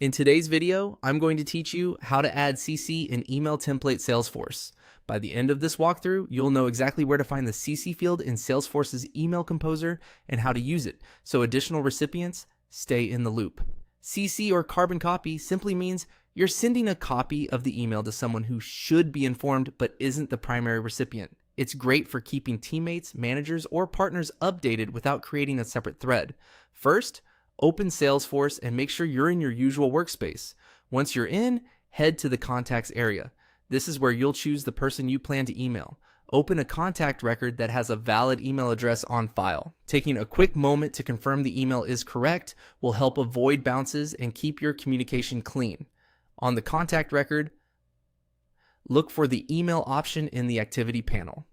In today's video, I'm going to teach you how to add CC in email template Salesforce. By the end of this walkthrough, you'll know exactly where to find the CC field in Salesforce's email composer and how to use it, so additional recipients stay in the loop. CC or carbon copy simply means you're sending a copy of the email to someone who should be informed but isn't the primary recipient. It's great for keeping teammates, managers, or partners updated without creating a separate thread. First, open Salesforce and make sure you're in your usual workspace. Once you're in, head to the contacts area. This is where you'll choose the person you plan to email. Open a contact record that has a valid email address on file. Taking a quick moment to confirm the email is correct will help avoid bounces and keep your communication clean. On the contact record, look for the email option in the activity panel.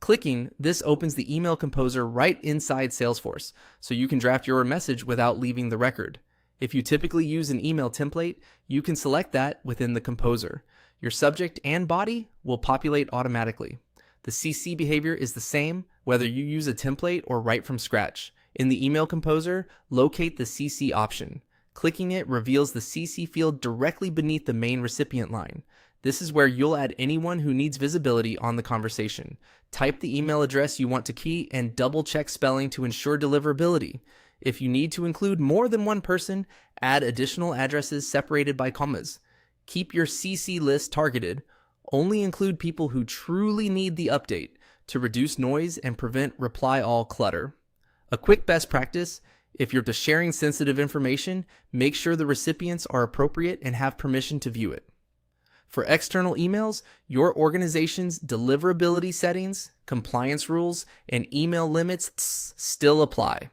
Clicking this opens the email composer right inside Salesforce, so you can draft your message without leaving the record. If you typically use an email template, you can select that within the composer. Your subject and body will populate automatically. The CC behavior is the same whether you use a template or write from scratch. In the email composer, locate the CC option. Clicking it reveals the CC field directly beneath the main recipient line. This is where you'll add anyone who needs visibility on the conversation. Type the email address you want to key and double-check spelling to ensure deliverability. If you need to include more than one person, add additional addresses separated by commas. Keep your CC list targeted. Only include people who truly need the update to reduce noise and prevent reply all clutter. A quick best practice: if you're sharing sensitive information, make sure the recipients are appropriate and have permission to view it. For external emails, your organization's deliverability settings, compliance rules, and email limits still apply.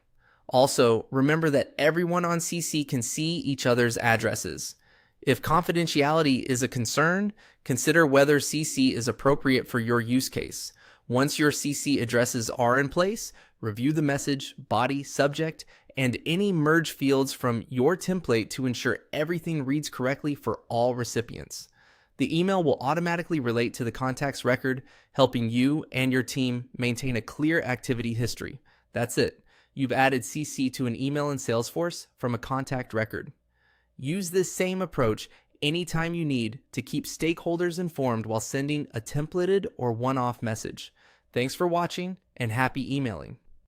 Also, remember that everyone on CC can see each other's addresses. If confidentiality is a concern, consider whether CC is appropriate for your use case. Once your CC addresses are in place, review the message, body, subject, and any merge fields from your template to ensure everything reads correctly for all recipients. The email will automatically relate to the contacts record, helping you and your team maintain a clear activity history. That's it. You've added CC to an email in Salesforce from a contact record. Use this same approach anytime you need to keep stakeholders informed while sending a templated or one-off message. Thanks for watching and happy emailing.